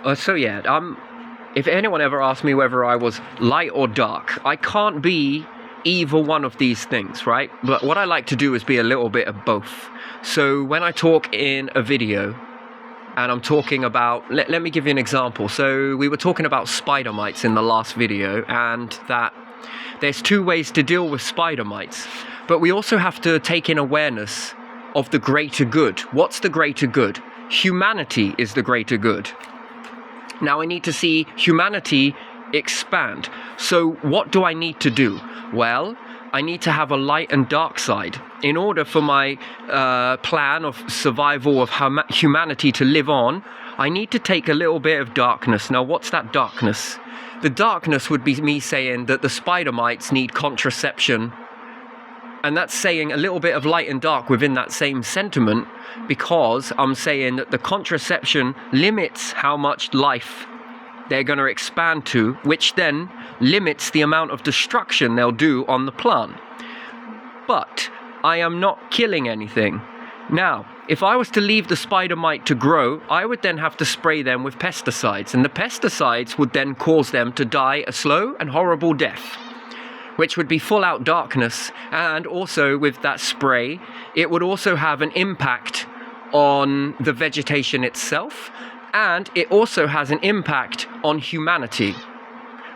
If anyone ever asked me whether I was light or dark, I can't be either one of these things, right? But what I like to do is be a little bit of both. So when I talk in a video, and I'm talking about, let me give you an example. So we were talking about spider mites in the last video, and that there's two ways to deal with spider mites, but we also have to take in awareness of the greater good. What's the greater good? Humanity is the greater good. Now I need to see humanity expand. So what do I need to do? Well, I need to have a light and dark side. In order for my plan of survival of humanity to live on, I need to take a little bit of darkness. Now, what's that darkness? The darkness would be me saying that the spider mites need contraception. And that's saying a little bit of light and dark within that same sentiment, because I'm saying that the contraception limits how much life they're going to expand to, which then limits the amount of destruction they'll do on the plant. But I am not killing anything. Now, if I was to leave the spider mite to grow, I would then have to spray them with pesticides, and the pesticides would then cause them to die a slow and horrible death, which would be full out darkness. And also with that spray, it would also have an impact on the vegetation itself, and it also has an impact on humanity.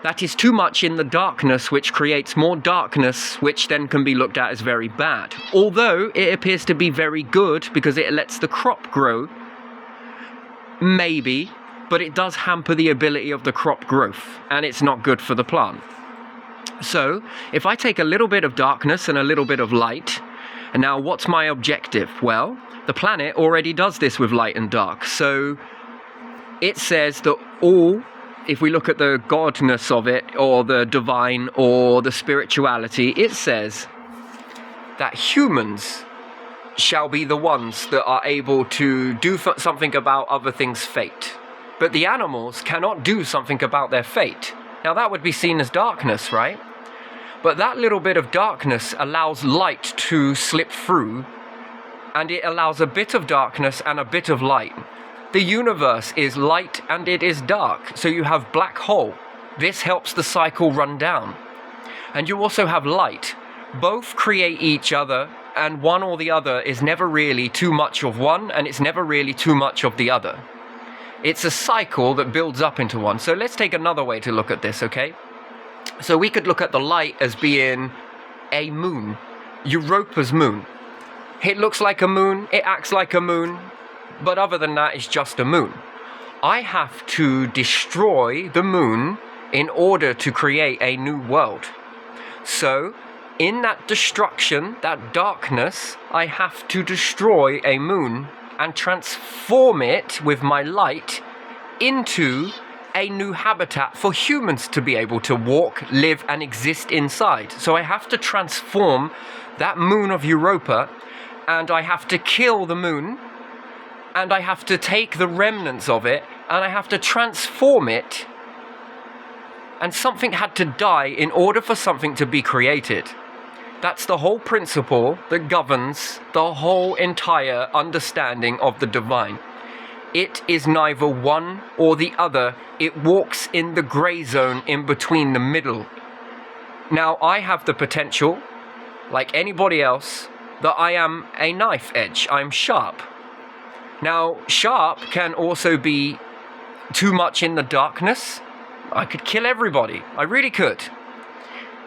That is too much in the darkness, which creates more darkness, which then can be looked at as very bad. Although it appears to be very good because it lets the crop grow, maybe, but it does hamper the ability of the crop growth, and it's not good for the plant. So if I take a little bit of darkness and a little bit of light, and now what's my objective? Well, the planet already does this with light and dark. So it says that if we look at the godness of it, or the divine, or the spirituality, it says that humans shall be the ones that are able to do something about other things' fate. But the animals cannot do something about their fate. Now that would be seen as darkness, right? But that little bit of darkness allows light to slip through, and it allows a bit of darkness and a bit of light. The universe is light and it is dark, so you have black hole. This helps the cycle run down. And you also have light. Both create each other, and one or the other is never really too much of one, and it's never really too much of the other. It's a cycle that builds up into one. So let's take another way to look at this, okay? So we could look at the light as being a moon, Europa's moon. It looks like a moon, it acts like a moon, but other than that, it's just a moon. I have to destroy the moon in order to create a new world. So in that destruction, that darkness, I have to destroy a moon and transform it with my light into a new habitat for humans to be able to walk, live, and exist inside. So I have to transform that moon of Europa, and I have to kill the moon, and I have to take the remnants of it, and I have to transform it. And something had to die in order for something to be created. That's the whole principle that governs the whole entire understanding of the divine. It is neither one or the other. It walks in the grey zone in between the middle. Now, I have the potential, like anybody else, that I am a knife edge. I'm sharp. Now, sharp can also be too much in the darkness. I could kill everybody. I really could.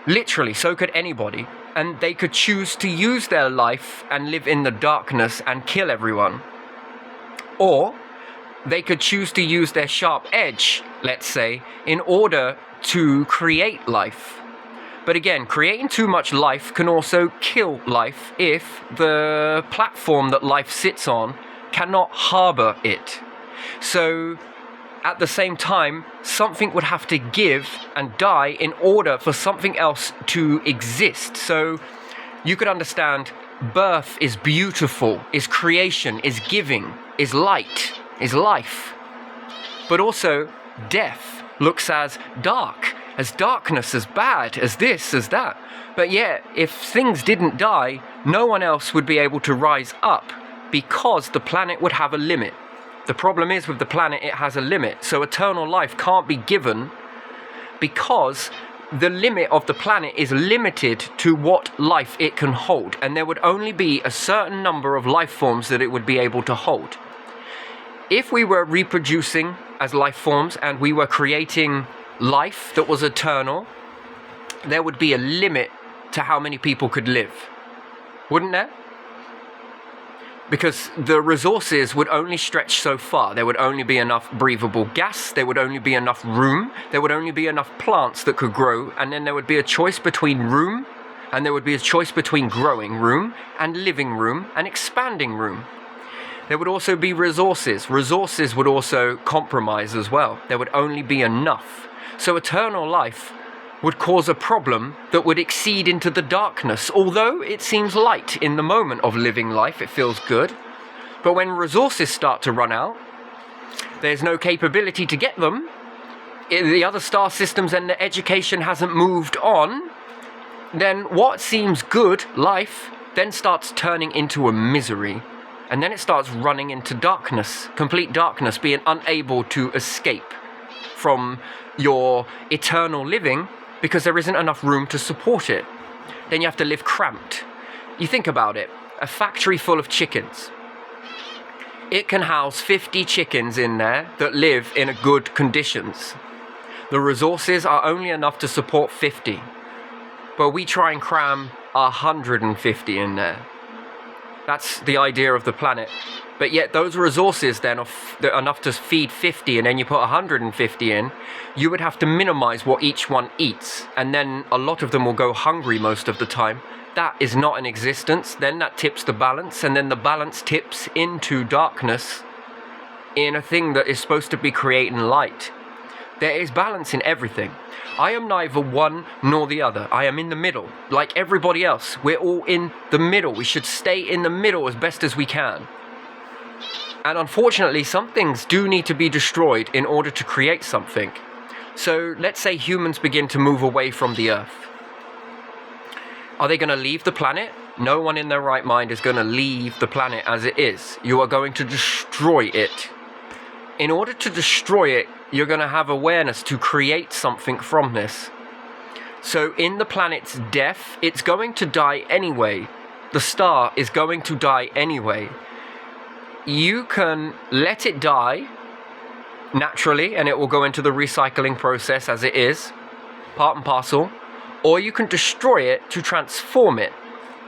Literally, so could anybody. And they could choose to use their life and live in the darkness and kill everyone. Or they could choose to use their sharp edge, let's say, in order to create life. But again, creating too much life can also kill life if the platform that life sits on cannot harbor it. So at the same time, something would have to give and die in order for something else to exist. So you could understand birth is beautiful, is creation, is giving, is light, is life. But also death looks as dark, as darkness, as bad, as this, as that. But yet, if things didn't die, no one else would be able to rise up, because the planet would have a limit. The problem is with the planet, it has a limit. So eternal life can't be given because the limit of the planet is limited to what life it can hold. And there would only be a certain number of life forms that it would be able to hold. If we were reproducing as life forms and we were creating life that was eternal, there would be a limit to how many people could live. Wouldn't there? Because the resources would only stretch so far. There would only be enough breathable gas, there would only be enough room, there would only be enough plants that could grow, and then there would be a choice between room, and there would be a choice between growing room, and living room, and expanding room. There would also be resources. Resources would also compromise as well. There would only be enough. So eternal life would cause a problem that would exceed into the darkness. Although it seems light in the moment of living life, it feels good. But when resources start to run out, there's no capability to get them. The other star systems and the education hasn't moved on. Then what seems good, life, then starts turning into a misery. And then it starts running into darkness, complete darkness, being unable to escape from your eternal living because there isn't enough room to support it. Then you have to live cramped. You think about it, a factory full of chickens. It can house 50 chickens in there that live in good conditions. The resources are only enough to support 50, but we try and cram 150 in there. That's the idea of the planet. But yet those resources then are enough to feed 50, and then you put 150 in, you would have to minimize what each one eats. And then a lot of them will go hungry most of the time. That is not in existence. Then that tips the balance, and then the balance tips into darkness in a thing that is supposed to be creating light. There is balance in everything. I am neither one nor the other. I am in the middle, like everybody else. We're all in the middle. We should stay in the middle as best as we can. And unfortunately, some things do need to be destroyed in order to create something. So let's say humans begin to move away from the Earth. Are they going to leave the planet? No one in their right mind is going to leave the planet as it is. You are going to destroy it. In order to destroy it, you're going to have awareness to create something from this. So in the planet's death, it's going to die anyway. The star is going to die anyway. You can let it die naturally, and it will go into the recycling process as it is, part and parcel, or you can destroy it to transform it.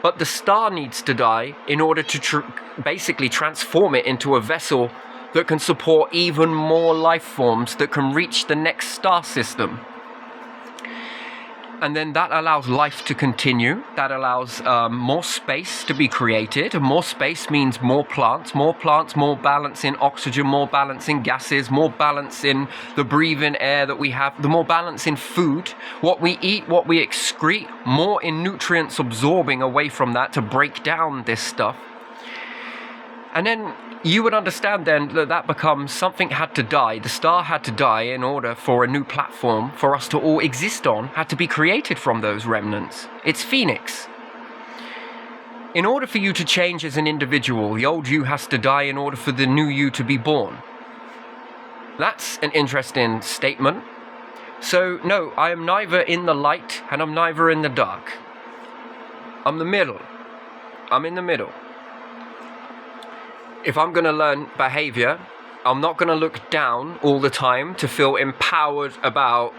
But the star needs to die in order to basically transform it into a vessel that can support even more life forms that can reach the next star system. And then that allows life to continue. That allows more space to be created. And more space means more plants, more balance in oxygen, more balance in gases, more balance in the breathing air that we have, the more balance in food, what we eat, what we excrete, more in nutrients absorbing away from that to break down this stuff. And then you would understand then that that becomes something had to die. The star had to die in order for a new platform for us to all exist on, had to be created from those remnants. It's Phoenix. In order for you to change as an individual, the old you has to die in order for the new you to be born. That's an interesting statement. So no, I am neither in the light and I'm neither in the dark. I'm the middle. I'm in the middle. If I'm going to learn behavior, I'm not going to look down all the time to feel empowered about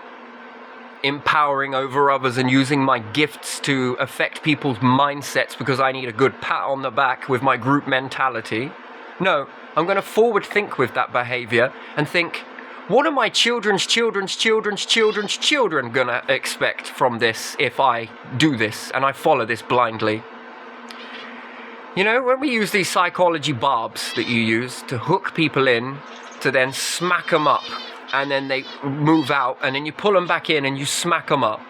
empowering over others and using my gifts to affect people's mindsets because I need a good pat on the back with my group mentality. No, I'm going to forward think with that behavior and think, what are my children's children going to expect from this if I do this and I follow this blindly? You know, when we use these psychology barbs that you use to hook people in, to then smack them up, and then they move out, and then you pull them back in and you smack them up.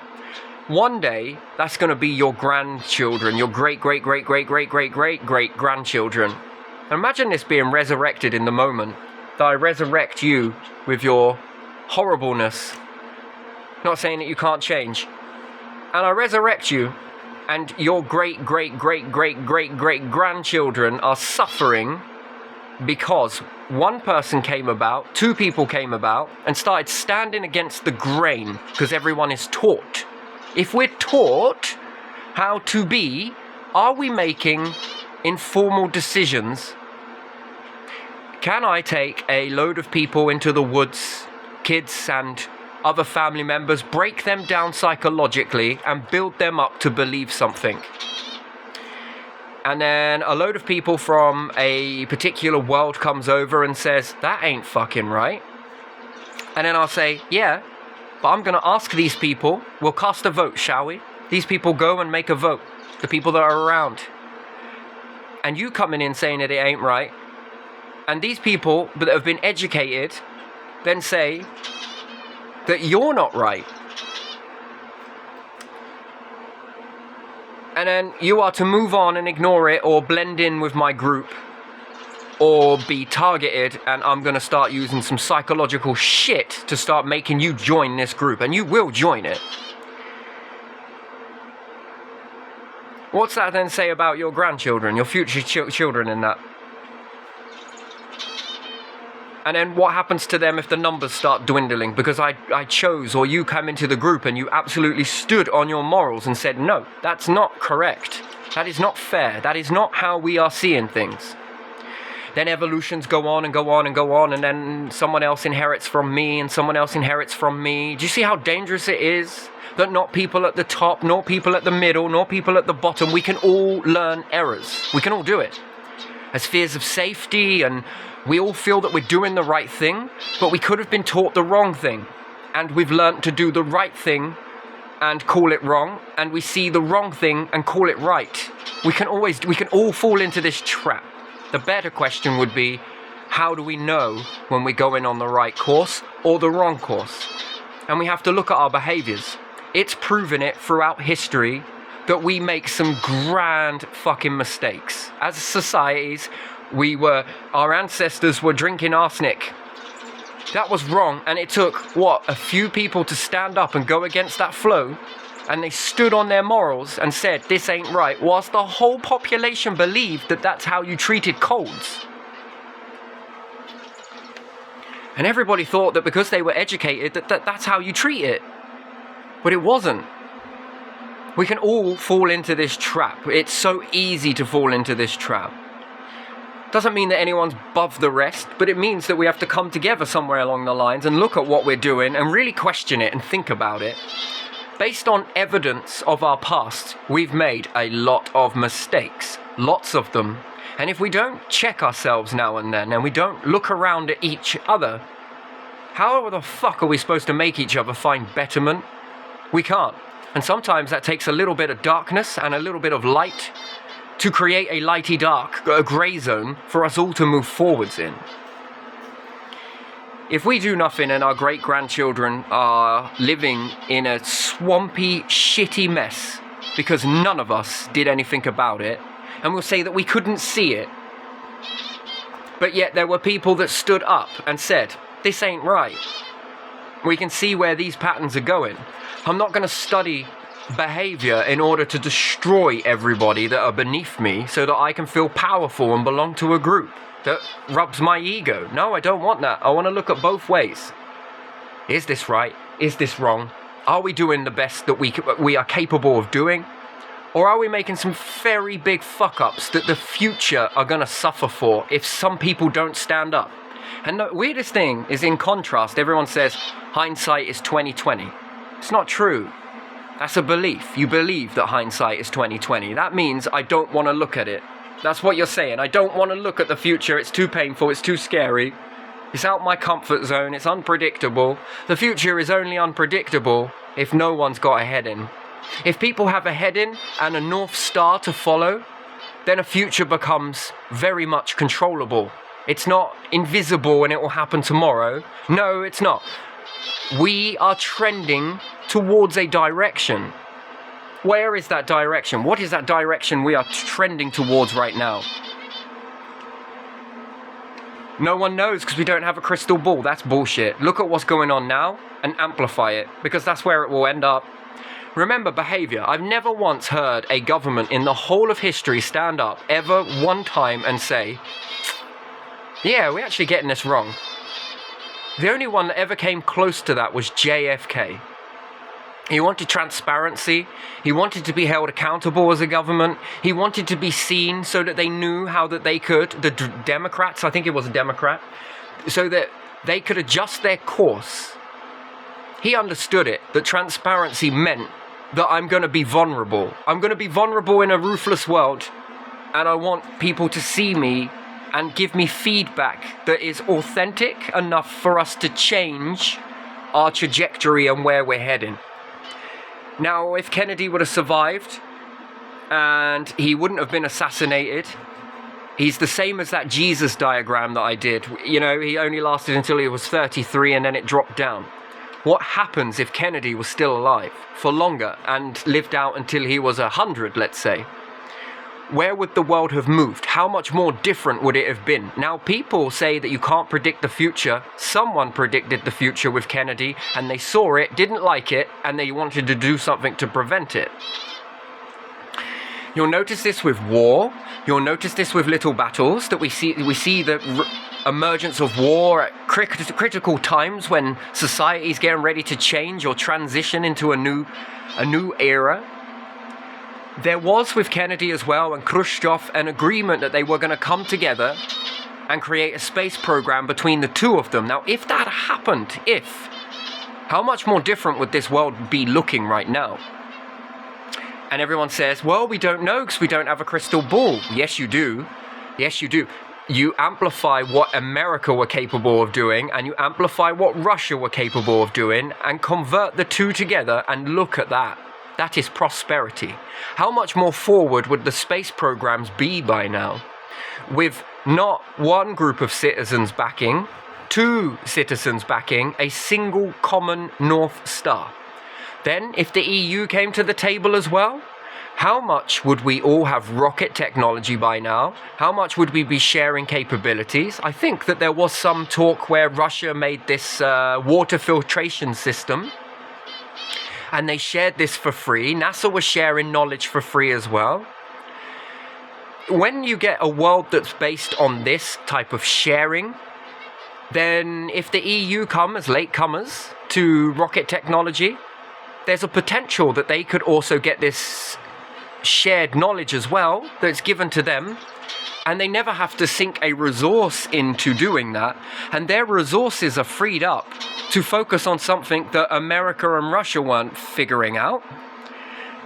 One day, that's going to be your grandchildren, your great-great-great-great-great-great-great-grandchildren. Imagine this being resurrected in the moment, that I resurrect you with your horribleness. Not saying that you can't change. And I resurrect you, and your great-great-great-great-great-great-grandchildren are suffering because one person came about, two people came about, and started standing against the grain because everyone is taught. If we're taught how to be, are we making informal decisions? Can I take a load of people into the woods, kids and other family members, break them down psychologically and build them up to believe something? And then a load of people from a particular world comes over and says, that ain't fucking right. And then I'll say, yeah, but I'm going to ask these people, we'll cast a vote, shall we? These people go and make a vote, the people that are around. And you coming in saying that it ain't right. And these people that have been educated then say that you're not right. And then you are to move on and ignore it or blend in with my group or be targeted, and I'm going to start using some psychological shit to start making you join this group, and you will join it. What's that then say about your grandchildren, your future children in that? And then what happens to them if the numbers start dwindling because I chose, or you come into the group and you absolutely stood on your morals and said, no, that's not correct. That is not fair. That is not how we are seeing things. Then evolutions go on and go on and go on, and then someone else inherits from me and someone else inherits from me. Do you see how dangerous it is? That not people at the top, nor people at the middle, nor people at the bottom, we can all learn errors. We can all do it. As fears of safety, and we all feel that we're doing the right thing, but we could have been taught the wrong thing. And we've learned to do the right thing and call it wrong, and we see the wrong thing and call it right. We can all fall into this trap. The better question would be, how do we know when we're going on the right course or the wrong course? And we have to look at our behaviors. It's proven it throughout history that we make some grand fucking mistakes. As societies, our ancestors were drinking arsenic. That was wrong, and it took, a few people to stand up and go against that flow, and they stood on their morals and said, this ain't right, whilst the whole population believed that that's how you treated colds. And everybody thought that because they were educated, that's how you treat it. But it wasn't. We can all fall into this trap. It's so easy to fall into this trap. Doesn't mean that anyone's above the rest, but it means that we have to come together somewhere along the lines and look at what we're doing and really question it and think about it. Based on evidence of our past, we've made a lot of mistakes. Lots of them. And if we don't check ourselves now and then, and we don't look around at each other, how the fuck are we supposed to make each other find betterment? We can't. And sometimes that takes a little bit of darkness and a little bit of light to create a lighty dark, a grey zone for us all to move forwards in. If we do nothing and our great-grandchildren are living in a swampy, shitty mess because none of us did anything about it, and we'll say that we couldn't see it, but yet there were people that stood up and said, this ain't right. We can see where these patterns are going. I'm not going to study behavior in order to destroy everybody that are beneath me so that I can feel powerful and belong to a group that rubs my ego. No, I don't want that. I want to look at both ways. Is this right? Is this wrong? Are we doing the best that we are capable of doing? Or are we making some very big fuck-ups that the future are going to suffer for if some people don't stand up? And the weirdest thing is, in contrast, everyone says hindsight is 20/20. It's not true. That's a belief. You believe that hindsight is 20/20. That means I don't want to look at it. That's what you're saying. I don't want to look at the future. It's too painful. It's too scary. It's out my comfort zone. It's unpredictable. The future is only unpredictable if no one's got a head in. If people have a head in and a North Star to follow, then a future becomes very much controllable. It's not invisible and it will happen tomorrow. No, it's not. We are trending towards a direction. Where is that direction? What is that direction we are trending towards right now? No one knows because we don't have a crystal ball. That's bullshit. Look at what's going on now and amplify it, because that's where it will end up. Remember behavior. I've never once heard a government in the whole of history stand up ever one time and say, Yeah, we're actually getting this wrong. The only one that ever came close to that was JFK. He wanted transparency. He wanted to be held accountable as a government. He wanted to be seen so that they knew how that they could, the Democrats, I think it was a Democrat, so that they could adjust their course. He understood it, that transparency meant that I'm going to be vulnerable. I'm going to be vulnerable in a ruthless world, and I want people to see me and give me feedback that is authentic enough for us to change our trajectory and where we're heading. Now, if Kennedy would have survived and he wouldn't have been assassinated, he's the same as that Jesus diagram that I did. You know, he only lasted until he was 33 and then it dropped down. What happens if Kennedy was still alive for longer and lived out until he was 100, let's say? Where would the world have moved? How much more different would it have been? Now, people say that you can't predict the future. Someone predicted the future with Kennedy, and they saw it, didn't like it, and they wanted to do something to prevent it. You'll notice this with war. You'll notice this with little battles, that we see the emergence of war at critical times when society's getting ready to change or transition into a new era. There was with Kennedy as well and Khrushchev an agreement that they were going to come together and create a space program between the two of them. Now, if that happened, how much more different would this world be looking right now? And everyone says, well, we don't know because we don't have a crystal ball. Yes, you do. Yes, you do. You amplify what America were capable of doing, and you amplify what Russia were capable of doing, and convert the two together, and look at that. That is prosperity. How much more forward would the space programs be by now? With not one group of citizens backing, two citizens backing a single common North Star. Then, if the EU came to the table as well, how much would we all have rocket technology by now? How much would we be sharing capabilities? I think that there was some talk where Russia made this water filtration system, and they shared this for free. NASA was sharing knowledge for free as well. When you get a world that's based on this type of sharing, then if the EU come as latecomers to rocket technology, there's a potential that they could also get this shared knowledge as well that's given to them, and they never have to sink a resource into doing that, and their resources are freed up to focus on something that America and Russia weren't figuring out.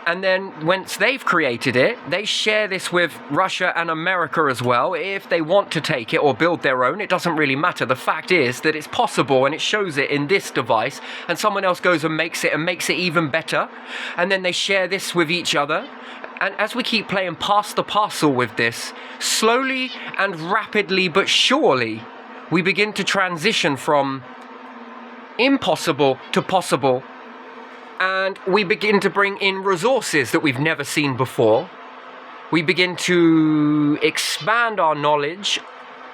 And then once they've created it, they share this with Russia and America as well. If they want to take it or build their own, it doesn't really matter. The fact is that it's possible, and it shows it in this device, and someone else goes and makes it even better. And then they share this with each other. And as we keep playing pass the parcel with this, slowly and rapidly but surely, we begin to transition from impossible to possible. And we begin to bring in resources that we've never seen before. We begin to expand our knowledge,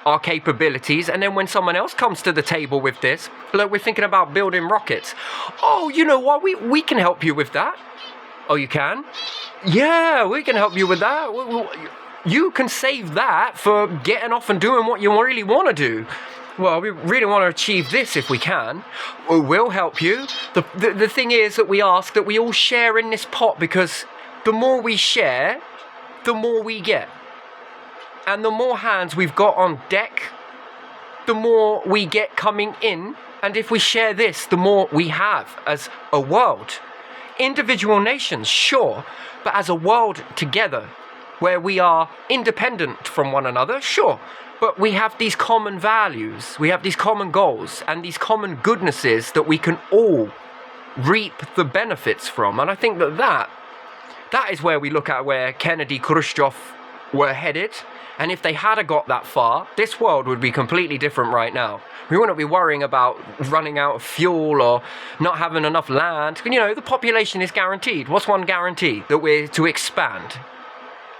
our capabilities, and then when someone else comes to the table with this, look, we're thinking about building rockets. Oh, you know what? We can help you with that. Oh, you can? Yeah, we can help you with that. You can save that for getting off and doing what you really want to do. Well, we really want to achieve this if we can. We'll help you. The thing is that we ask that we all share in this pot, because the more we share, the more we get. And the more hands we've got on deck, the more we get coming in. And if we share this, the more we have as a world. Individual nations, sure, but as a world together, where we are independent from one another, sure. But we have these common values, we have these common goals, and these common goodnesses that we can all reap the benefits from. And I think that is where we look at where Kennedy, Khrushchev were headed. And if they had got that far, this world would be completely different right now. We wouldn't be worrying about running out of fuel or not having enough land. You know, the population is guaranteed. What's one guarantee? That we're to expand.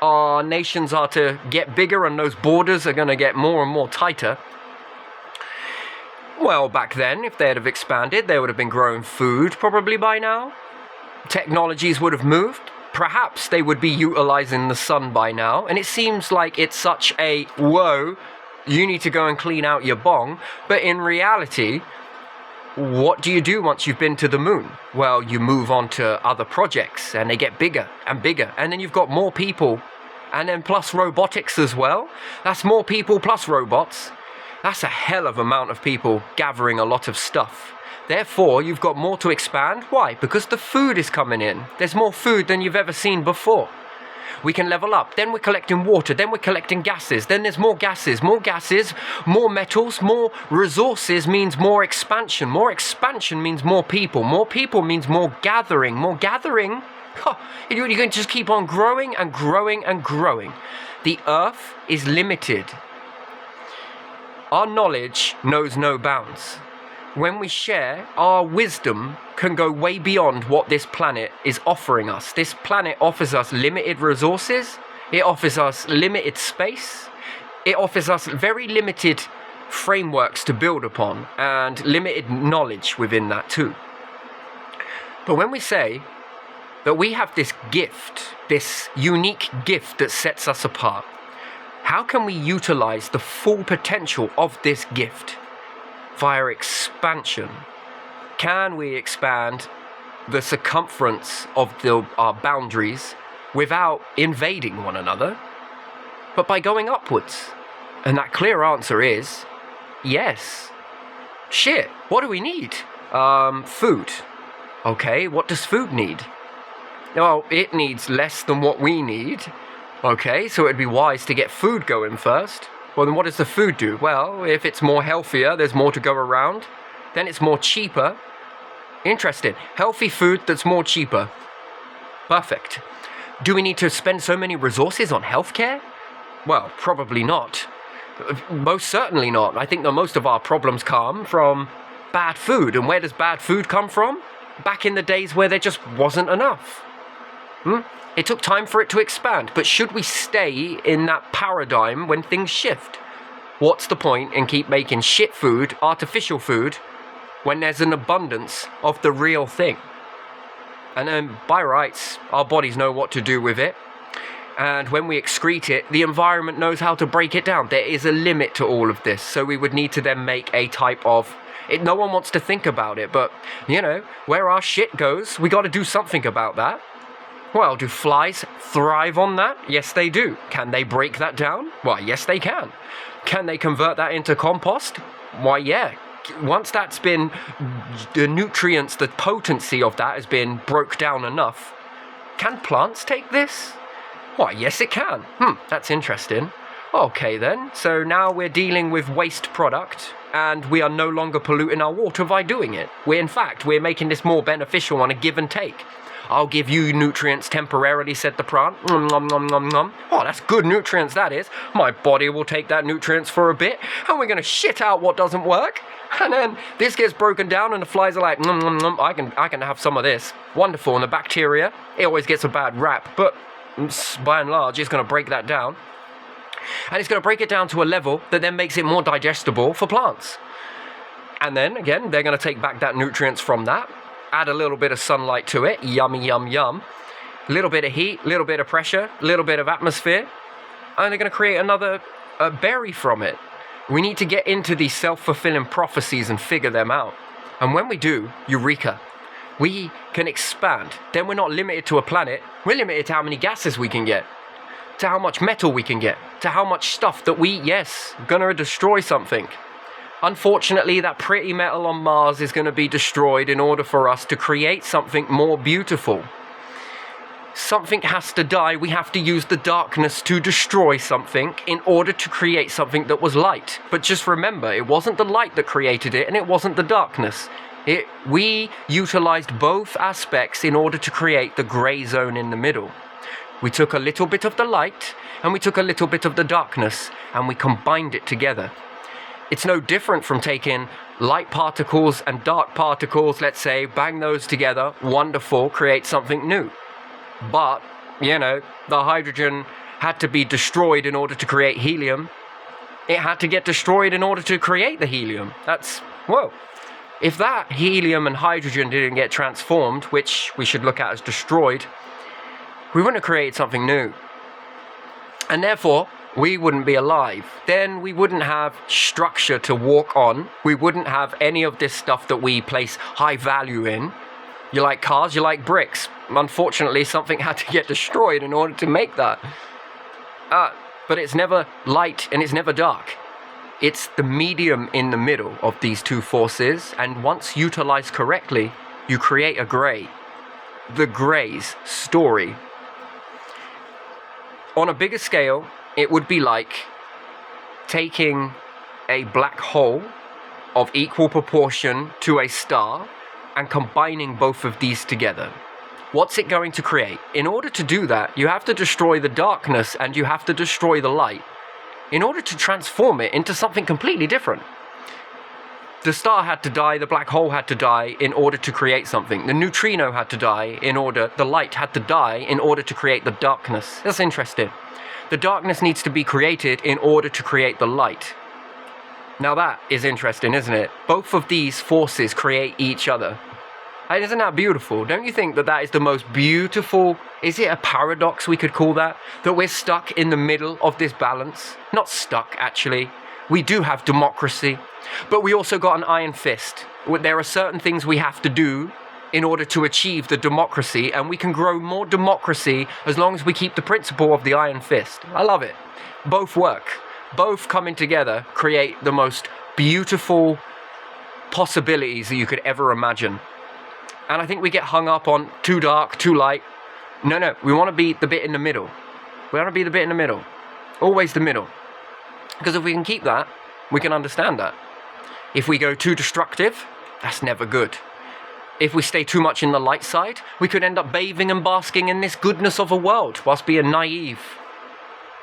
Our nations are to get bigger, and those borders are going to get more and more tighter. Well, back then, if they'd have expanded, they would have been growing food probably by now. Technologies would have moved. Perhaps they would be utilizing the sun by now. And it seems like it's such a, whoa, You need to go and clean out your bong. But in reality, what do you do once you've been to the moon? Well, you move on to other projects and they get bigger and bigger. And then you've got more people and then plus robotics as well. That's more people plus robots. That's a hell of an amount of people gathering a lot of stuff. Therefore, you've got more to expand. Why? Because the food is coming in. There's more food than you've ever seen before. We can level up. Then we're collecting water. Then we're collecting gases. Then there's more gases, more metals, more resources means more expansion. More expansion means more people. More people means more gathering. More gathering, you're going to just keep on growing and growing and growing. The earth is limited. Our knowledge knows no bounds. When we share, our wisdom can go way beyond what this planet is offering us. This planet offers us limited resources. It offers us limited space. It offers us very limited frameworks to build upon and limited knowledge within that too. But when we say that we have this gift, this unique gift that sets us apart, how can we utilize the full potential of this gift? Via expansion. Can we expand the circumference of our boundaries without invading one another, but by going upwards? And that clear answer is yes. Shit, what do we need? Food. Okay, what does food need? Well, it needs less than what we need. Okay, so it'd be wise to get food going first. Well, then what does the food do? Well, if it's more healthier, there's more to go around. Then it's more cheaper. Interesting. Healthy food that's more cheaper. Perfect. Do we need to spend so many resources on healthcare? Well, probably not. Most certainly not. I think that most of our problems come from bad food. And where does bad food come from? Back in the days where there just wasn't enough. It took time for it to expand, but should we stay in that paradigm when things shift? What's the point in keep making shit food, artificial food, when there's an abundance of the real thing? And then by rights, our bodies know what to do with it. And when we excrete it, the environment knows how to break it down. There is a limit to all of this. So we would need to then make a type of... no one wants to think about it, but, where our shit goes, we got to do something about that. Well, do flies thrive on that? Yes, they do. Can they break that down? Well, yes, they can. Can they convert that into compost? Why, yeah. Once that's been, the nutrients, the potency of that has been broke down enough, can plants take this? Why, yes, it can. That's interesting. Okay, then. So now we're dealing with waste product, and we are no longer polluting our water by doing it. We're making this more beneficial on a give and take. I'll give you nutrients temporarily, said the plant. Nom, nom, nom, nom, nom. Oh, that's good nutrients, that is. My body will take that nutrients for a bit, and we're going to shit out what doesn't work. And then this gets broken down, and the flies are like, nom, nom, nom, I can have some of this. Wonderful. And the bacteria, it always gets a bad rap, but by and large, it's going to break that down. And it's going to break it down to a level that then makes it more digestible for plants. And then, again, they're going to take back that nutrients from that. Add a little bit of sunlight to it, yummy, yum, yum. A little bit of heat, a little bit of pressure, a little bit of atmosphere, and they're going to create another berry from it. We need to get into these self-fulfilling prophecies and figure them out. And when we do, eureka, we can expand. Then we're not limited to a planet, we're limited to how many gases we can get, to how much metal we can get, to how much stuff that gonna destroy something. Unfortunately, that pretty metal on Mars is going to be destroyed in order for us to create something more beautiful. Something has to die. We have to use the darkness to destroy something in order to create something that was light. But just remember, it wasn't the light that created it, and it wasn't the darkness. We utilized both aspects in order to create the gray zone in the middle. We took a little bit of the light, and we took a little bit of the darkness, and we combined it together. It's no different from taking light particles and dark particles, let's say, bang those together, wonderful, create something new. But, the hydrogen had to be destroyed in order to create helium. It had to get destroyed in order to create the helium. If that helium and hydrogen didn't get transformed, which we should look at as destroyed, we wouldn't have created something new. And therefore, we wouldn't be alive. Then we wouldn't have structure to walk on. We wouldn't have any of this stuff that we place high value in. You like cars, you like bricks. Unfortunately, something had to get destroyed in order to make that. But it's never light and it's never dark. It's the medium in the middle of these two forces, and once utilized correctly, you create a gray. The gray's story. On a bigger scale, it would be like taking a black hole of equal proportion to a star and combining both of these together. What's it going to create? In order to do that, you have to destroy the darkness and you have to destroy the light in order to transform it into something completely different. The star had to die, the black hole had to die in order to create something. The neutrino had to die the light had to die in order to create the darkness. That's interesting. The darkness needs to be created in order to create the light. Now that is interesting, isn't it? Both of these forces create each other. And isn't that beautiful? Don't you think that that is the most beautiful, is it a paradox we could call that? That we're stuck in the middle of this balance? Not stuck, actually. We do have democracy, but we also got an iron fist. There are certain things we have to do in order to achieve the democracy, and we can grow more democracy as long as we keep the principle of the iron fist. I love it. Both work. Both coming together create the most beautiful possibilities that you could ever imagine. And I think we get hung up on too dark, too light. No, we want to be the bit in the middle. We want to be the bit in the middle. Always the middle. Because if we can keep that, we can understand that. If we go too destructive, that's never good. If we stay too much in the light side, we could end up bathing and basking in this goodness of a world whilst being naive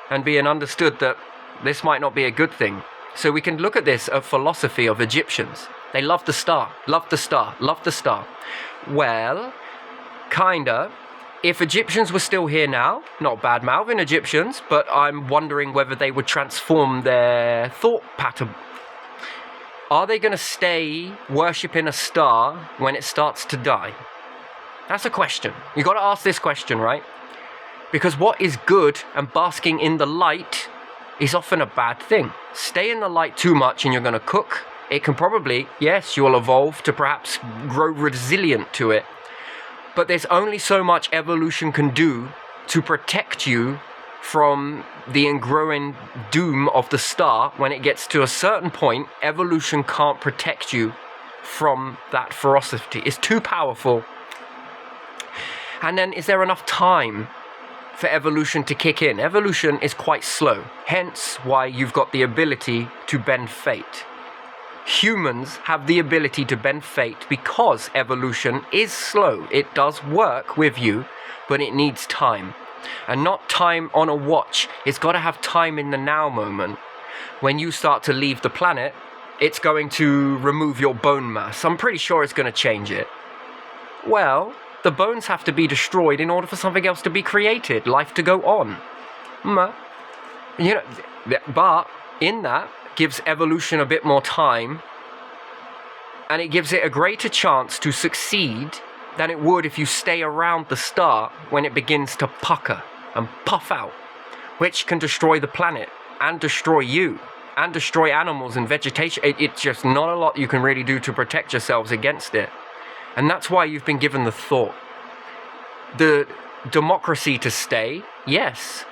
and being understood that this might not be a good thing. So we can look at this a philosophy of Egyptians. They loved the star, loved the star, loved the star. Well, kinda. If Egyptians were still here now, not bad-mouthing Egyptians, but I'm wondering whether they would transform their thought pattern. Are they going to stay worshipping a star when it starts to die? That's a question. You got to ask this question, right? Because what is good and basking in the light is often a bad thing. Stay in the light too much and you're going to cook. It can probably, yes, you'll evolve to perhaps grow resilient to it. But there's only so much evolution can do to protect you from the ingrowing doom of the star. When it gets to a certain point, evolution can't protect you from that ferocity. It's too powerful. And then, is there enough time for evolution to kick in? Evolution is quite slow, hence why you've got the ability to bend fate. Humans have the ability to bend fate because evolution is slow. It does work with you, but it needs time. And not time on a watch. It's got to have time in the now moment. When you start to leave the planet, it's going to remove your bone mass. I'm pretty sure it's going to change it. Well, the bones have to be destroyed in order for something else to be created, life to go on. You know, but in that gives evolution a bit more time, and it gives it a greater chance to succeed than it would if you stay around the star when it begins to pucker and puff out, which can destroy the planet and destroy you and destroy animals and vegetation. It's just not a lot you can really do to protect yourselves against it. And that's why you've been given the thought. The democracy to stay, yes,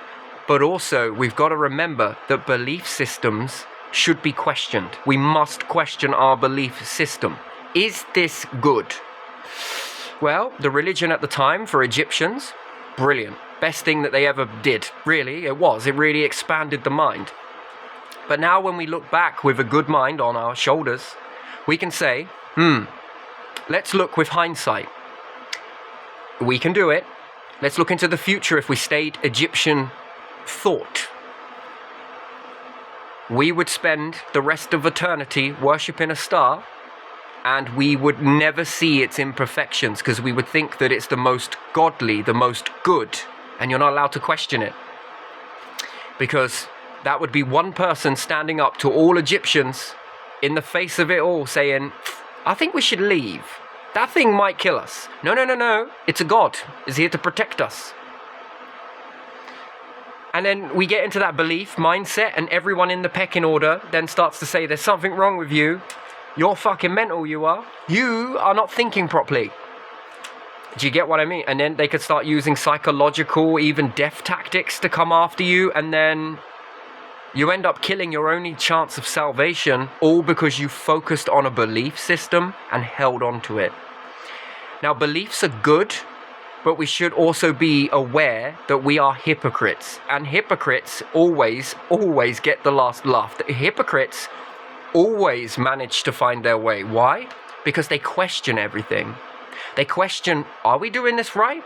but also we've got to remember that belief systems should be questioned. We must question our belief system. Is this good? Well, the religion at the time for Egyptians, brilliant. Best thing that they ever did. Really, it was. It really expanded the mind. But now when we look back with a good mind on our shoulders, we can say, let's look with hindsight. We can do it. Let's look into the future if we stayed Egyptian thought. We would spend the rest of eternity worshipping a star, and we would never see its imperfections because we would think that it's the most godly, the most good, and you're not allowed to question it. Because that would be one person standing up to all Egyptians in the face of it all saying, I think we should leave. That thing might kill us. No. It's a god. It's here to protect us. And then we get into that belief mindset, and everyone in the pecking order then starts to say, there's something wrong with you. You're fucking mental, you are. You are not thinking properly. Do you get what I mean? And then they could start using psychological, even death tactics to come after you. And then you end up killing your only chance of salvation, all because you focused on a belief system and held on to it. Now, beliefs are good, but we should also be aware that we are hypocrites. And hypocrites always get the last laugh. The hypocrites always manage to find their way. Why? Because they question everything. They question, are we doing this right?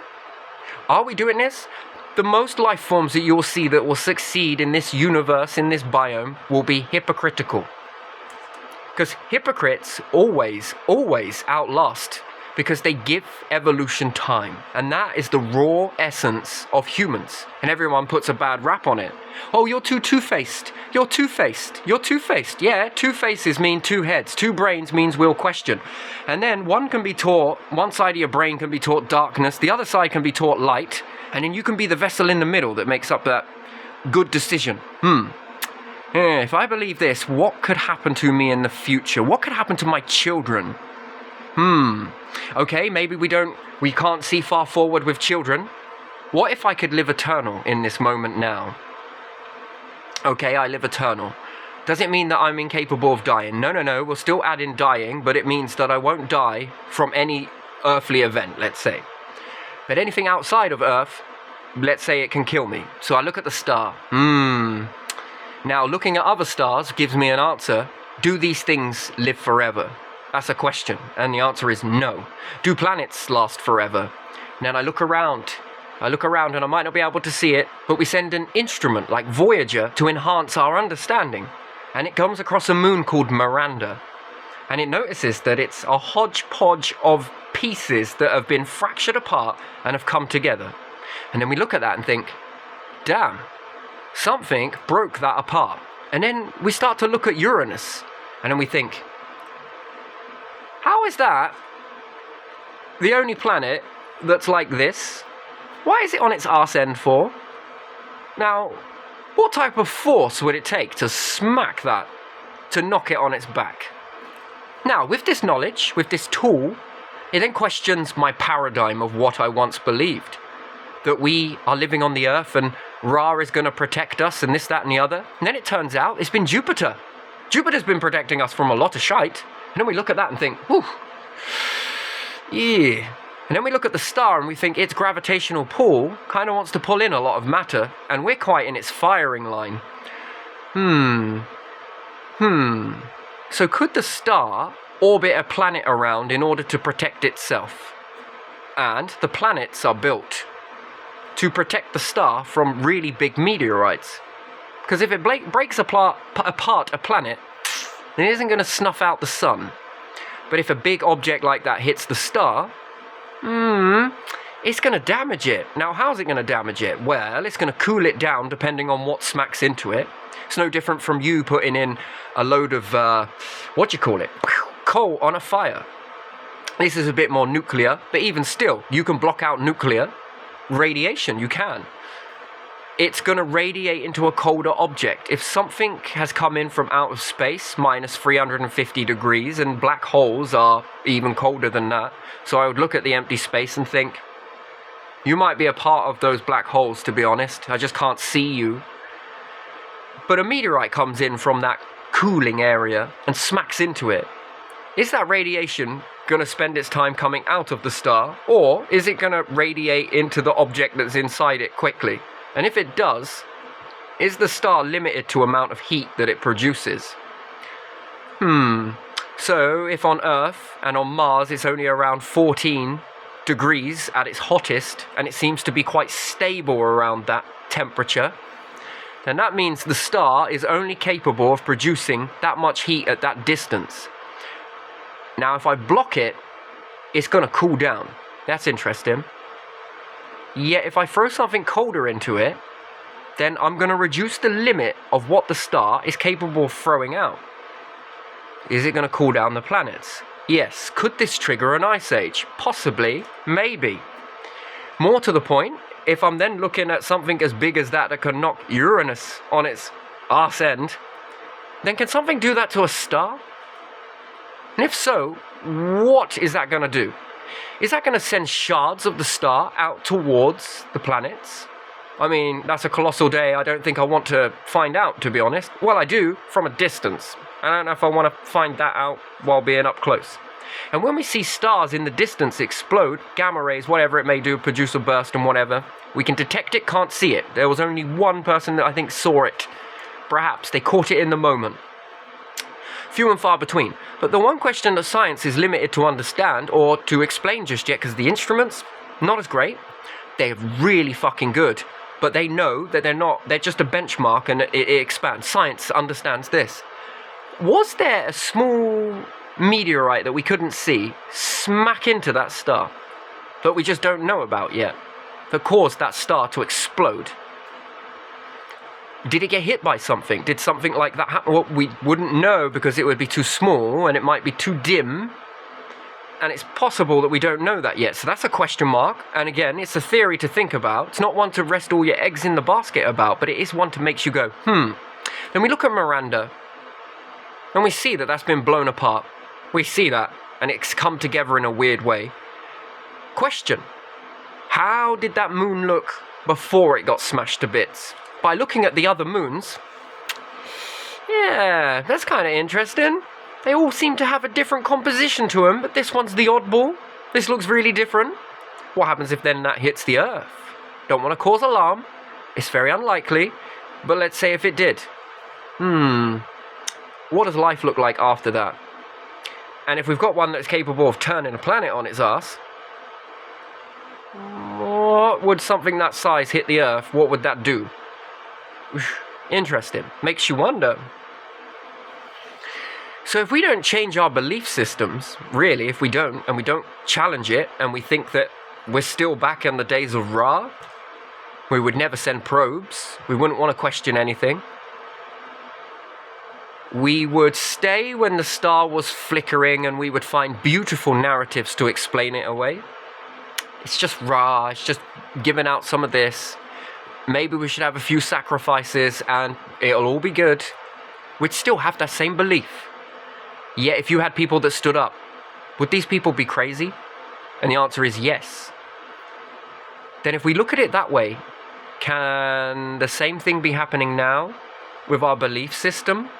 Are we doing this? The most life forms that you'll see that will succeed in this universe, in this biome, will be hypocritical. Because hypocrites always outlast, because they give evolution time. And that is the raw essence of humans. And everyone puts a bad rap on it. Oh, you're too two-faced. You're two-faced. You're two-faced. Yeah, two faces mean two heads. Two brains means we'll question. And then one side of your brain can be taught darkness, the other side can be taught light, and then you can be the vessel in the middle that makes up that good decision. If I believe this, what could happen to me in the future? What could happen to my children? Okay, maybe we can't see far forward with children. What if I could live eternal in this moment now? Okay, I live eternal. Does it mean that I'm incapable of dying? No, we'll still add in dying, but it means that I won't die from any earthly event, let's say. But anything outside of Earth, let's say it can kill me. So I look at the star. Now, looking at other stars gives me an answer. Do these things live forever? That's a question, and the answer is no. Do planets last forever? And then I look around and I might not be able to see it, but we send an instrument like Voyager to enhance our understanding. And it comes across a moon called Miranda. And it notices that it's a hodgepodge of pieces that have been fractured apart and have come together. And then we look at that and think, damn, something broke that apart. And then we start to look at Uranus, and then we think, how is that the only planet that's like this? Why is it on its arse end for? Now, what type of force would it take to smack that, to knock it on its back? Now, with this knowledge, with this tool, it then questions my paradigm of what I once believed. That we are living on the Earth and Ra is going to protect us and this, that and the other. And then it turns out it's been Jupiter. Jupiter's been protecting us from a lot of shite. And then we look at that and think, whew, yeah. And then we look at the star and we think its gravitational pull kind of wants to pull in a lot of matter, and we're quite in its firing line. So could the star orbit a planet around in order to protect itself? And the planets are built to protect the star from really big meteorites. Because if it breaks apart a planet, then it isn't going to snuff out the sun. But if a big object like that hits the star, it's going to damage it. Now, how's it going to damage it? Well, it's going to cool it down depending on what smacks into it. It's no different from you putting in a load of, coal on a fire. This is a bit more nuclear, but even still, you can block out nuclear radiation. You can. It's going to radiate into a colder object. If something has come in from out of space, minus 350 degrees, and black holes are even colder than that, so I would look at the empty space and think, you might be a part of those black holes, to be honest. I just can't see you. But a meteorite comes in from that cooling area and smacks into it. Is that radiation going to spend its time coming out of the star, or is it going to radiate into the object that's inside it quickly? And if it does, is the star limited to amount of heat that it produces? So if on Earth and on Mars it's only around 14 degrees at its hottest, and it seems to be quite stable around that temperature, then that means the star is only capable of producing that much heat at that distance. Now if I block it, it's going to cool down. That's interesting. Yet if I throw something colder into it, then I'm going to reduce the limit of what the star is capable of throwing out. Is it going to cool down the planets? Yes. Could this trigger an ice age? Possibly. Maybe. More to the point, if I'm then looking at something as big as that can knock Uranus on its arse end, then can something do that to a star? And if so, what is that going to do? Is that going to send shards of the star out towards the planets? I mean, that's a colossal day. I don't think I want to find out, to be honest. Well, I do, from a distance. I don't know if I want to find that out while being up close. And when we see stars in the distance explode, gamma rays, whatever it may do, produce a burst and whatever, we can detect it, can't see it. There was only one person that I think saw it. Perhaps they caught it in the moment. Few and far between. But the one question that science is limited to understand or to explain just yet, because the instruments, not as great. They're really fucking good. But they know that they're just a benchmark, and it expands. Science understands this. Was there a small meteorite that we couldn't see smack into that star that we just don't know about yet, that caused that star to explode? Did it get hit by something? Did something like that happen? Well, we wouldn't know because it would be too small and it might be too dim. And it's possible that we don't know that yet. So that's a question mark. And again, it's a theory to think about. It's not one to rest all your eggs in the basket about, but it is one to make you go, Then we look at Miranda and we see that that's been blown apart. We see that and it's come together in a weird way. Question: how did that moon look before it got smashed to bits? By looking at the other moons, yeah, that's kind of interesting. They all seem to have a different composition to them, but this one's the oddball. This looks really different. What happens if then that hits the Earth? Don't want to cause alarm. It's very unlikely, but let's say if it did. What does life look like after that? And if we've got one that's capable of turning a planet on its ass, what would something that size hit the Earth? What would that do? Interesting. Makes you wonder. So if we don't change our belief systems, really, if we don't, and we don't challenge it, and we think that we're still back in the days of Ra, we would never send probes, we wouldn't want to question anything, we would stay when the star was flickering and we would find beautiful narratives to explain it away. It's just Ra, it's just giving out some of this. Maybe we should have a few sacrifices and it'll all be good. We'd still have that same belief. Yet if you had people that stood up, would these people be crazy? And the answer is yes. Then if we look at it that way, can the same thing be happening now with our belief system?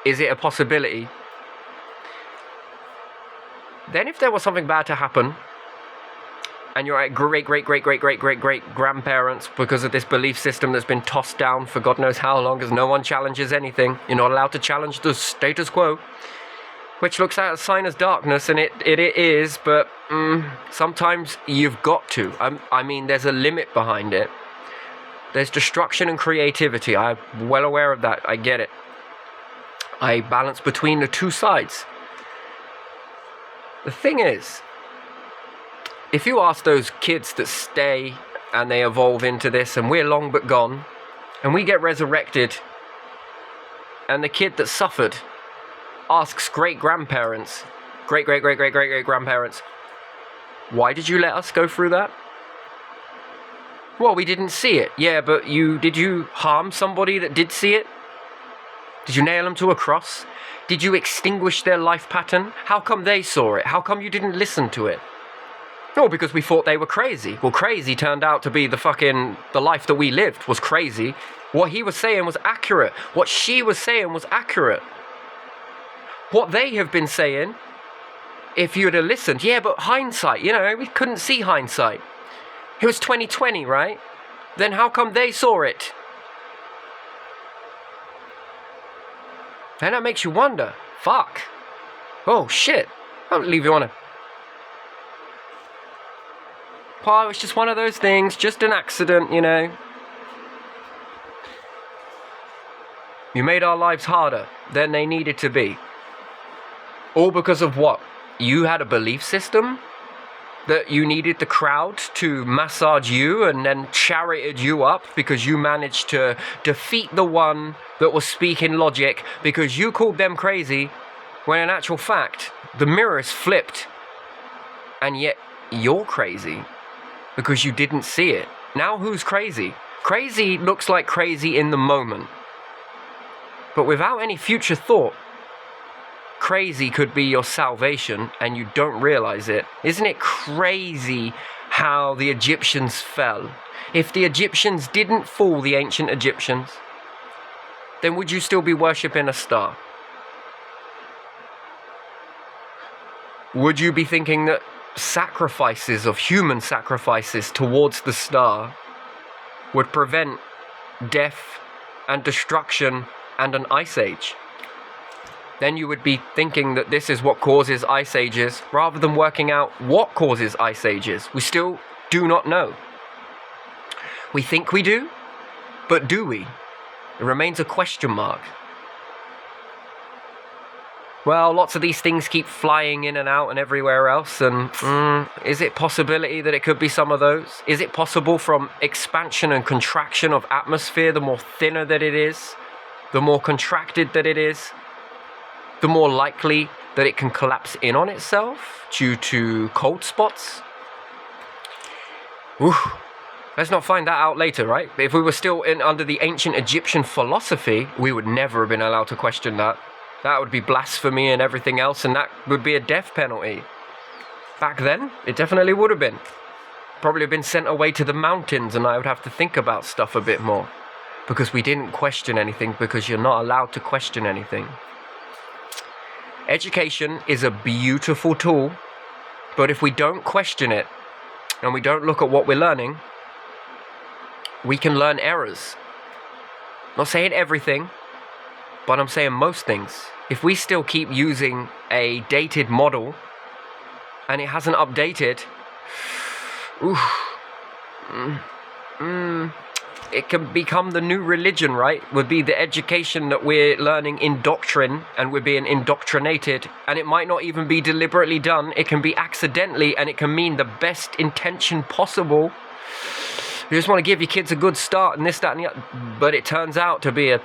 Is it a possibility? Then if there was something bad to happen, and you're at great-great-great-great-great-great-great-grandparents because of this belief system that's been tossed down for God knows how long, because no one challenges anything. You're not allowed to challenge the status quo, which looks at a sign as darkness, and it is, but sometimes you've got to. I mean, there's a limit behind it. There's destruction and creativity. I'm well aware of that. I get it. I balance between the two sides. The thing is, if you ask those kids that stay and they evolve into this and we're long but gone and we get resurrected and the kid that suffered asks great-grandparents, great-great-great-great-great-great-grandparents, why did you let us go through that? Well, we didn't see it. Yeah, but did you harm somebody that did see it? Did you nail them to a cross? Did you extinguish their life pattern? How come they saw it? How come you didn't listen to it? Oh, because we thought they were crazy. Well, crazy turned out to be the life that we lived was crazy. What he was saying was accurate. What she was saying was accurate. What they have been saying, if you'd have listened, yeah, but hindsight, we couldn't see hindsight. It was 2020, right? Then how come they saw it? And that makes you wonder. Fuck. Oh, shit. I'll leave you on it. Oh, it's just one of those things, just an accident, You made our lives harder than they needed to be. All because of what? You had a belief system that you needed the crowd to massage you and then charioted you up because you managed to defeat the one that was speaking logic because you called them crazy, when in actual fact, the mirror's flipped and yet you're crazy. because you didn't see it. Now who's crazy? Crazy looks like crazy in the moment. But without any future thought, crazy could be your salvation and you don't realize it. Isn't it crazy how the Egyptians fell? If the Egyptians didn't fool the ancient Egyptians, then would you still be worshipping a star? Would you be thinking that sacrifices of human sacrifices towards the star would prevent death and destruction and an ice age? Then you would be thinking that this is what causes ice ages, rather than working out what causes ice ages. We still do not know. We think we do, but do we? It remains a question mark. Well, lots of these things keep flying in and out and everywhere else, and is it possibility that it could be some of those? Is it possible from expansion and contraction of atmosphere, the more thinner that it is, the more contracted that it is, the more likely that it can collapse in on itself due to cold spots? Ooh, let's not find that out later, right? If we were still under the ancient Egyptian philosophy, we would never have been allowed to question that. That would be blasphemy and everything else, and that would be a death penalty. Back then, it definitely would have been. Probably have been sent away to the mountains, and I would have to think about stuff a bit more. Because we didn't question anything, because you're not allowed to question anything. Education is a beautiful tool, but if we don't question it, and we don't look at what we're learning, we can learn errors. Not saying everything, but I'm saying most things. If we still keep using a dated model and it hasn't updated, it can become the new religion, right? Would be the education that we're learning in doctrine, and we're being indoctrinated, and it might not even be deliberately done. It can be accidentally, and it can mean the best intention possible. You just want to give your kids a good start and this, that, and the other, but it turns out to be a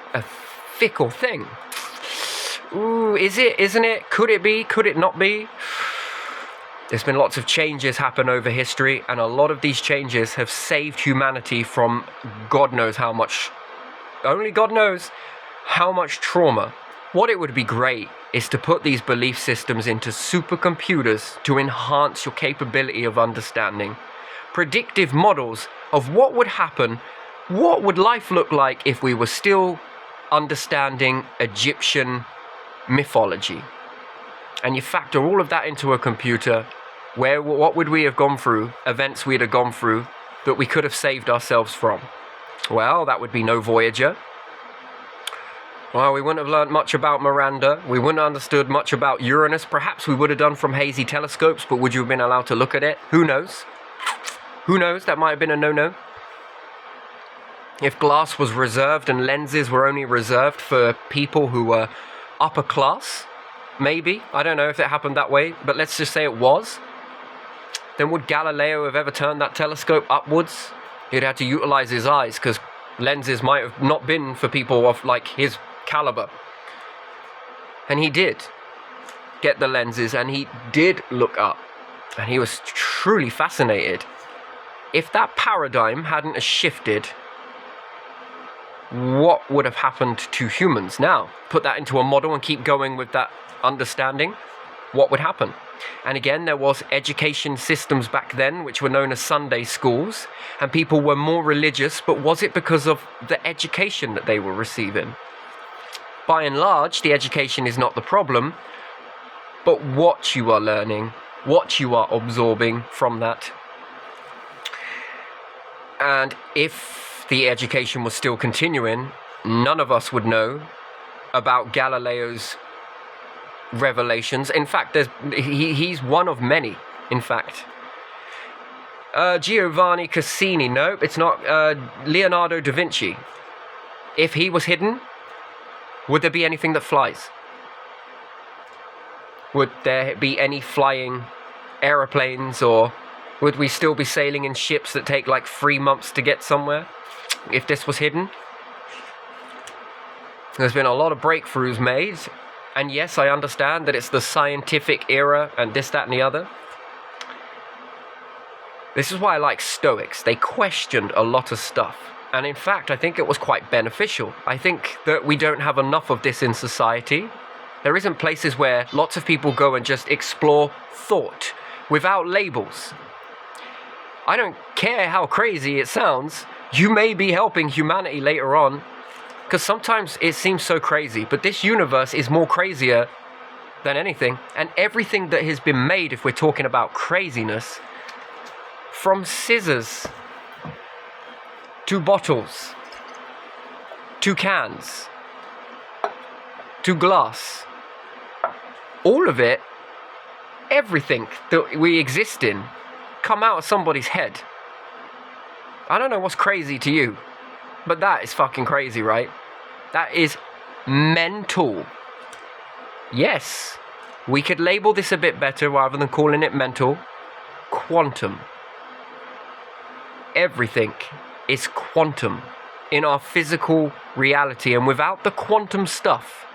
fickle thing. Ooh, is it? Isn't it? Could it be? Could it not be? There's been lots of changes happen over history, and a lot of these changes have saved humanity from God knows how much, only God knows how much trauma. What it would be great is to put these belief systems into supercomputers to enhance your capability of understanding. Predictive models of what would happen, what would life look like if we were still understanding Egyptian mythology. And you factor all of that into a computer, what would we have gone through, events we'd have gone through that we could have saved ourselves from? Well, that would be no Voyager. Well, we wouldn't have learned much about Miranda. We wouldn't have understood much about Uranus. Perhaps we would have done from hazy telescopes, but would you have been allowed to look at it? Who knows? Who knows? That might have been a no-no. If glass was reserved and lenses were only reserved for people who were upper class, maybe. I don't know if it happened that way, but let's just say it was. Then would Galileo have ever turned that telescope upwards? He'd had to utilize his eyes, because lenses might have not been for people of like his caliber. And he did get the lenses, and he did look up, and he was truly fascinated. If that paradigm hadn't shifted, what would have happened to humans? Now, put that into a model and keep going with that understanding. What would happen? And again, there was education systems back then which were known as Sunday schools, and people were more religious, but was it because of the education that they were receiving? By and large, the education is not the problem, but what you are learning, what you are absorbing from that. And if the education was still continuing, none of us would know about Galileo's revelations. In fact, he's one of many, in fact. Giovanni Cassini, nope, it's not. Leonardo da Vinci. If he was hidden, would there be anything that flies? Would there be any flying aeroplanes, or would we still be sailing in ships that take like 3 months to get somewhere if this was hidden? There's been a lot of breakthroughs made, and yes, I understand that it's the scientific era and this, that, and the other. This is why I like Stoics. They questioned a lot of stuff. And in fact, I think it was quite beneficial. I think that we don't have enough of this in society. There isn't places where lots of people go and just explore thought without labels. I don't care how crazy it sounds. You may be helping humanity later on, because sometimes it seems so crazy, but this universe is more crazier than anything. And everything that has been made, if we're talking about craziness, from scissors to bottles, to cans, to glass, all of it, everything that we exist in, come out of somebody's head. I don't know what's crazy to you, but that is fucking crazy, right? That is mental. Yes, we could label this a bit better rather than calling it mental. Quantum. Everything is quantum in our physical reality, and without the quantum stuff,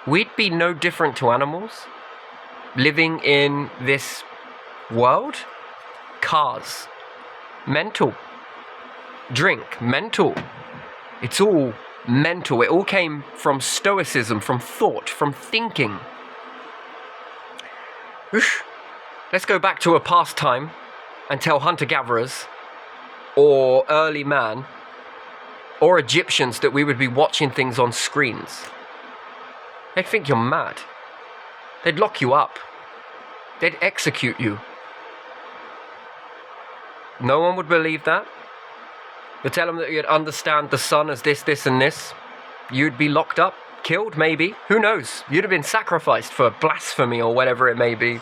we'd be no different to animals living in this world. Cars, mental. Drink, mental. It's all mental. It all came from Stoicism, from thought, from thinking. Let's go back to a past time and tell hunter-gatherers or early man or Egyptians that we would be watching things on screens. They'd think you're mad. They'd lock you up. They'd execute you. No one would believe that. You tell them that you'd understand the sun as this, this, and this. You'd be locked up, killed maybe. Who knows? You'd have been sacrificed for blasphemy or whatever it may be.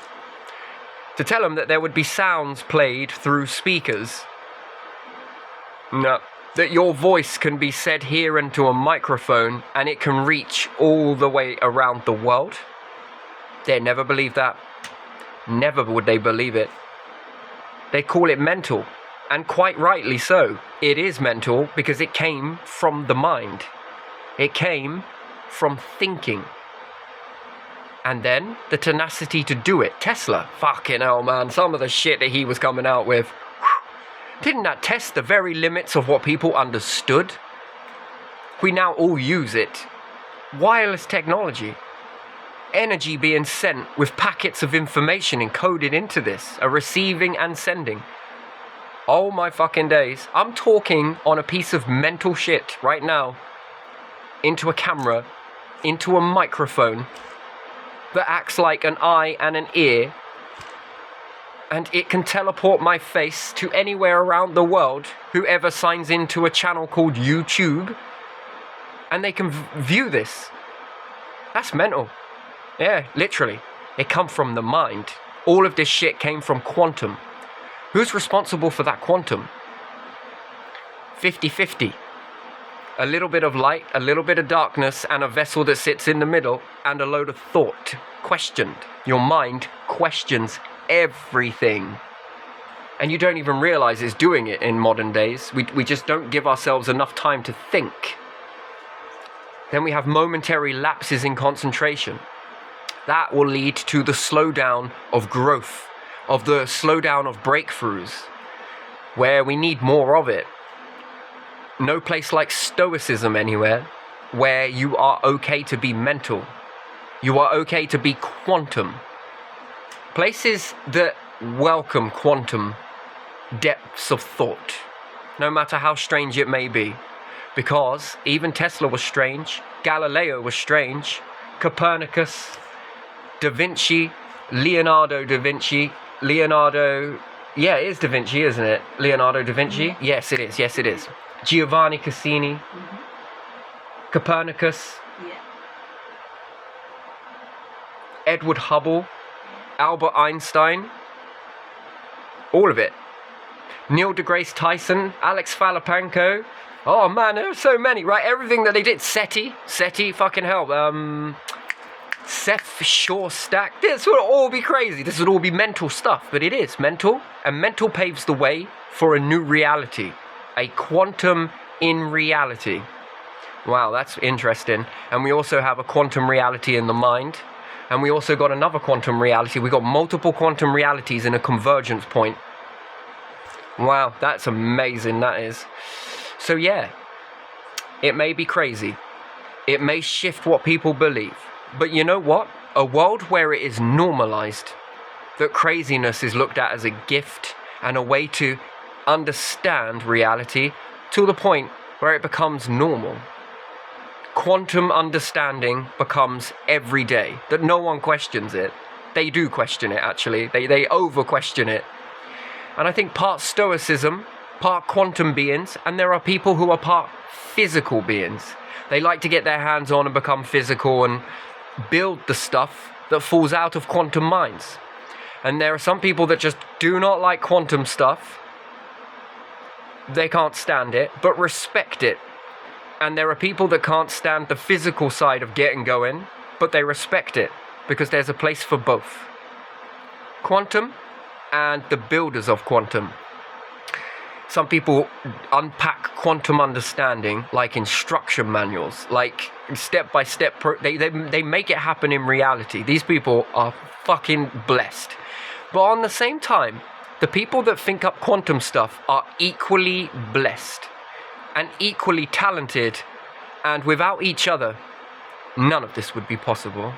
To tell them that there would be sounds played through speakers. No. That your voice can be said here into a microphone and it can reach all the way around the world. They'd never believe that. Never would they believe it. They call it mental. And quite rightly so. It is mental because it came from the mind. It came from thinking. And then the tenacity to do it. Tesla, fucking hell, man. Some of the shit that he was coming out with. Didn't that test the very limits of what people understood? We now all use it. Wireless technology. Energy being sent with packets of information encoded into this. A receiving and sending. Oh my fucking days. I'm talking on a piece of mental shit right now. Into a camera. Into a microphone. That acts like an eye and an ear. And it can teleport my face to anywhere around the world. Whoever signs into a channel called YouTube. And they can view this. That's mental. Yeah, literally. It come from the mind. All of this shit came from quantum. Who's responsible for that quantum? 50-50. A little bit of light, a little bit of darkness, and a vessel that sits in the middle, and a load of thought. Questioned. Your mind questions everything. And you don't even realize it's doing it in modern days. We just don't give ourselves enough time to think. Then we have momentary lapses in concentration. That will lead to the slowdown of growth, of the slowdown of breakthroughs, where we need more of it. No place like Stoicism anywhere, where you are okay to be mental. You are okay to be quantum. Places that welcome quantum depths of thought, no matter how strange it may be. Because even Tesla was strange, Galileo was strange, Copernicus, Da Vinci, Leonardo da Vinci, yeah, it is Da Vinci, isn't it? Leonardo da Vinci? Mm-hmm. Yes, it is, yes, it is. Giovanni Cassini, Copernicus, Edward Hubble, Albert Einstein, all of it. Neil deGrasse Tyson, Alex Falapanko. Oh man, there are so many, right? Everything that they did. SETI, fucking hell. Seth Shorestack. This would all be crazy. This would all be mental stuff, but it is mental, and mental paves the way for a new reality. A quantum in reality. Wow, that's interesting. And we also have a quantum reality in the mind. And we also got another quantum reality. We got multiple quantum realities in a convergence point. Wow, that's amazing, that is. So yeah, it may be crazy. It may shift what people believe. But you know what? A world where it is normalized, that craziness is looked at as a gift and a way to understand reality to the point where it becomes normal. Quantum understanding becomes every day, that no one questions it. They do question it, actually. They over-question it. And I think part Stoicism, part quantum beings, and there are people who are part physical beings. They like to get their hands on and become physical and build the stuff that falls out of quantum minds. And there are some people that just do not like quantum stuff. They can't stand it, but respect it. And there are people that can't stand the physical side of getting going, but they respect it, because there's a place for both. Quantum and the builders of quantum. Some people unpack quantum understanding like instruction manuals, like step-by-step, they make it happen in reality. These people are fucking blessed. But on the same time, the people that think up quantum stuff are equally blessed and equally talented, and without each other, none of this would be possible.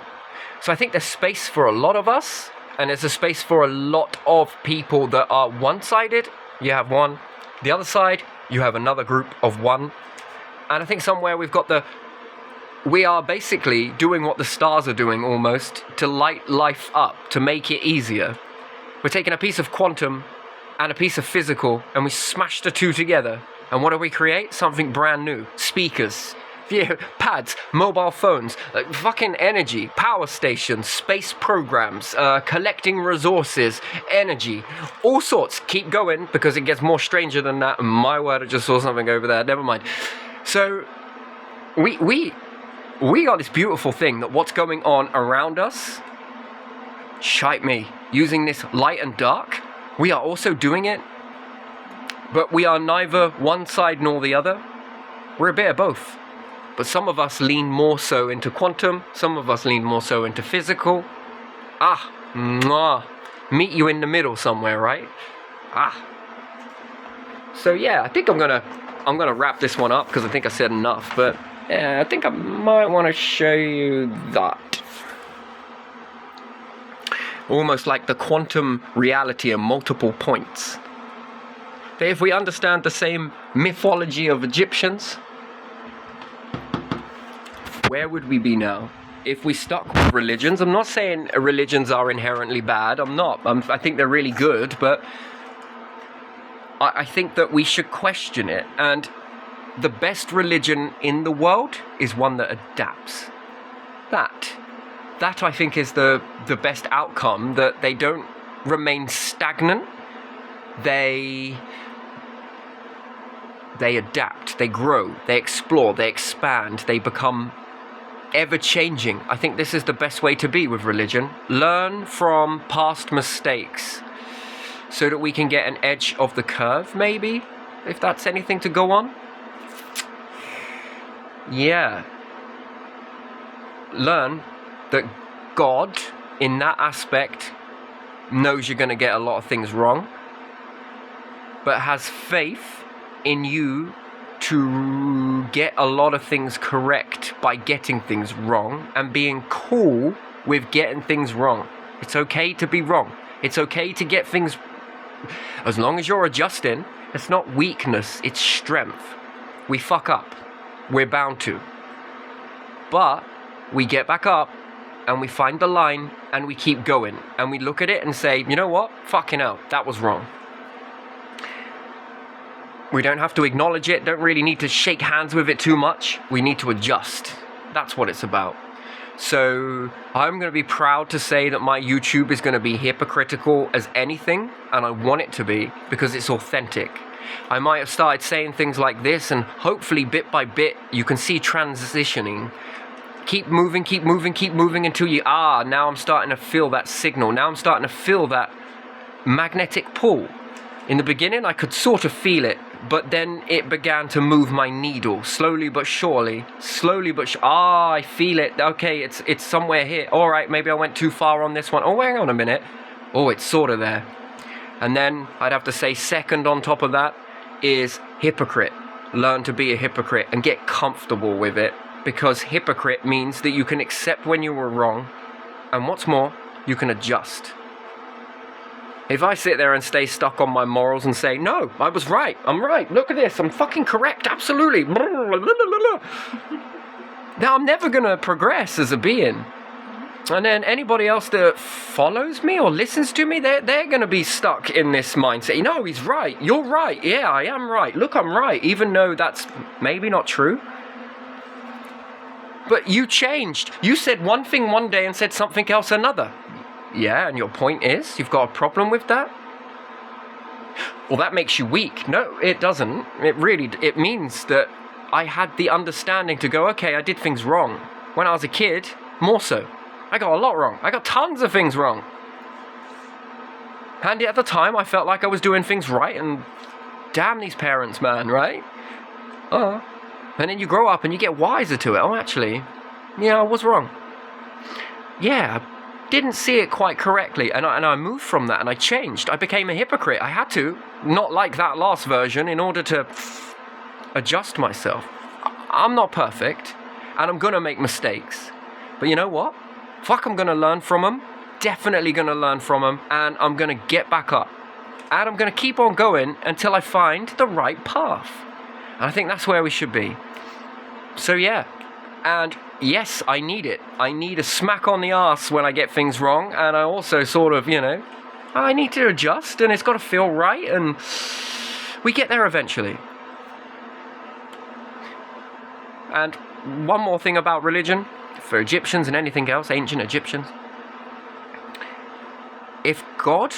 So I think there's space for a lot of us, and there's a space for a lot of people that are one-sided. You have one. The other side, you have another group of one. And I think somewhere we are basically doing what the stars are doing almost, to light life up, to make it easier. We're taking a piece of quantum and a piece of physical, and we smash the two together. And what do we create? Something brand new. Speakers, pads, mobile phones, fucking energy, power stations, space programs, collecting resources, energy, all sorts. Keep going, because it gets more stranger than that. My word, I just saw something over there. Never mind. So we got this beautiful thing that what's going on around us, shite me, using this light and dark, we are also doing it. But we are neither one side nor the other. We're a bit of both. But some of us lean more so into quantum, some of us lean more so into physical. Meet you in the middle somewhere, right? So yeah, I think I'm gonna wrap this one up, because I think I said enough. But yeah, I think I might want to show you that. Almost like the quantum reality in multiple points. That if we understand the same mythology of Egyptians, where would we be now? If we stuck with religions, I'm not saying religions are inherently bad, I'm not. I think they're really good, but I think that we should question it. And the best religion in the world is one that adapts. That I think is the best outcome, that they don't remain stagnant. They adapt, they grow, they explore, they expand, they become ever-changing. I think this is the best way to be with religion. Learn from past mistakes so that we can get an edge of the curve, maybe, if that's anything to go on. Yeah. Learn that God, in that aspect, knows you're going to get a lot of things wrong, but has faith in you to get a lot of things correct by getting things wrong, and being cool with getting things wrong. It's okay to be wrong. It's okay to get things, as long as you're adjusting. It's not weakness, it's strength. We fuck up. We're bound to. But we get back up, and we find the line, and we keep going. And we look at it and say, you know what? Fucking hell, that was wrong. We don't have to acknowledge it, don't really need to shake hands with it too much. We need to adjust. That's what it's about. So I'm going to be proud to say that my YouTube is going to be hypocritical as anything, and I want it to be, because it's authentic. I might have started saying things like this, and hopefully bit by bit you can see transitioning. Keep moving until you, now I'm starting to feel that signal. Now I'm starting to feel that magnetic pull. In the beginning, I could sort of feel it, but then it began to move my needle, slowly but surely. I feel it. Okay, it's somewhere here. All right, maybe I went too far on this one. Oh, hang on a minute. Oh, it's sort of there. And then I'd have to say second on top of that is hypocrite. Learn to be a hypocrite and get comfortable with it, because hypocrite means that you can accept when you were wrong, and what's more, you can adjust. If I sit there and stay stuck on my morals and say, no, I was right, I'm right, look at this, I'm fucking correct, absolutely, now I'm never going to progress as a being. And then anybody else that follows me or listens to me, they're going to be stuck in this mindset. No, he's right, you're right, yeah, I am right, look, I'm right, even though that's maybe not true. But you changed. You said one thing one day and said something else another. Yeah, and your point is, you've got a problem with that? Well, that makes you weak. No, it doesn't. It means that I had the understanding to go, okay, I did things wrong. When I was a kid, more so. I got a lot wrong. I got tons of things wrong. And at the time, I felt like I was doing things right, and damn these parents, man, right? And then you grow up and you get wiser to it. Oh, actually, yeah, I was wrong. Yeah, didn't see it quite correctly, and I moved from that, and I changed. I became a hypocrite. I had to, not like that last version, in order to adjust myself. I'm not perfect, and I'm gonna make mistakes, but you know what? Fuck, I'm gonna learn from them, definitely gonna learn from them, and I'm gonna get back up, and I'm gonna keep on going until I find the right path, and I think that's where we should be. So yeah, and yes, I need it. I need a smack on the ass when I get things wrong, and I also sort of, I need to adjust, and it's got to feel right, and we get there eventually. And one more thing about religion, for Egyptians and anything else, ancient Egyptians. If God,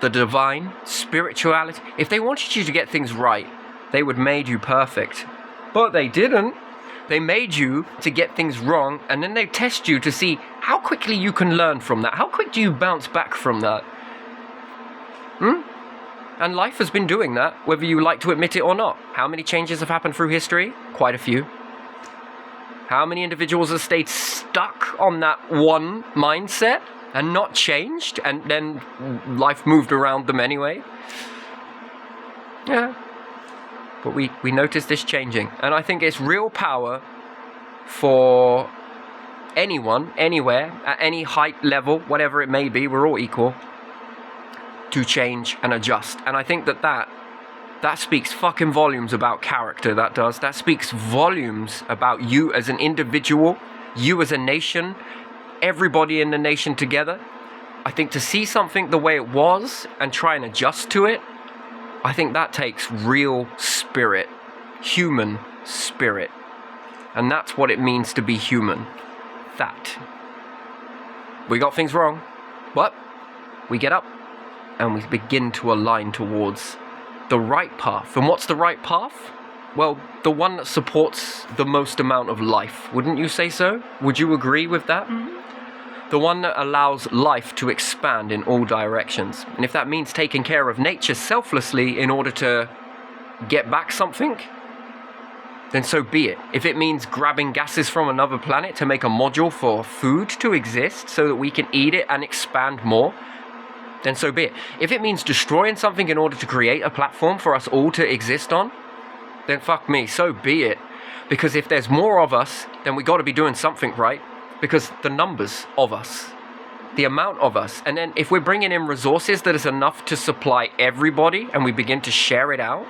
the divine, spirituality, if they wanted you to get things right, they would made you perfect. But they didn't. They made you to get things wrong, and then they test you to see how quickly you can learn from that. How quick do you bounce back from that? And life has been doing that, whether you like to admit it or not. How many changes have happened through history? Quite a few. How many individuals have stayed stuck on that one mindset and not changed, and then life moved around them anyway? Yeah. But we notice this changing. And I think it's real power for anyone, anywhere, at any height, level, whatever it may be, we're all equal, to change and adjust. And I think that speaks fucking volumes about character, that does. That speaks volumes about you as an individual, you as a nation, everybody in the nation together. I think to see something the way it was and try and adjust to it, I think that takes real spirit, human spirit. And that's what it means to be human. That. We got things wrong, but we get up and we begin to align towards the right path. And what's the right path? Well, the one that supports the most amount of life. Wouldn't you say so? Would you agree with that? Mm-hmm. The one that allows life to expand in all directions. And if that means taking care of nature selflessly in order to get back something, then so be it. If it means grabbing gases from another planet to make a module for food to exist so that we can eat it and expand more, then so be it. If it means destroying something in order to create a platform for us all to exist on, then fuck me, so be it. Because if there's more of us, then we got to be doing something right. Because the numbers of us, the amount of us, and then if we're bringing in resources that is enough to supply everybody and we begin to share it out,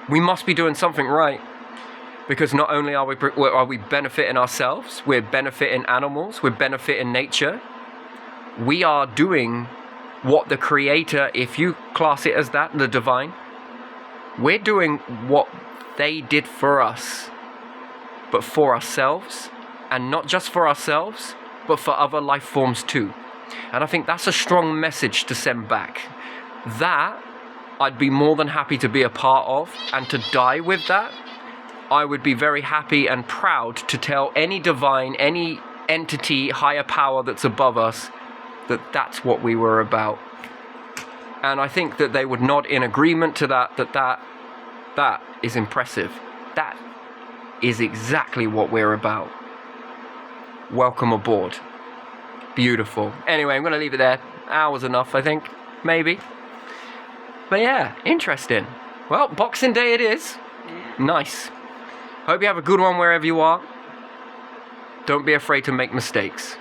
we must be doing something right. Because not only are we benefiting ourselves, we're benefiting animals, we're benefiting nature, we are doing what the Creator, if you class it as that, the divine, we're doing what they did for us, but for ourselves. And not just for ourselves, but for other life forms too. And I think that's a strong message to send back. That, I'd be more than happy to be a part of, and to die with that. I would be very happy and proud to tell any divine, any entity, higher power that's above us, that that's what we were about. And I think that they would nod in agreement to that is impressive. That is exactly what we're about. Welcome aboard. Beautiful. Anyway, I'm going to leave it there. Hour's enough, I think. Maybe. But yeah, interesting. Well, Boxing Day it is. Nice. Hope you have a good one wherever you are. Don't be afraid to make mistakes.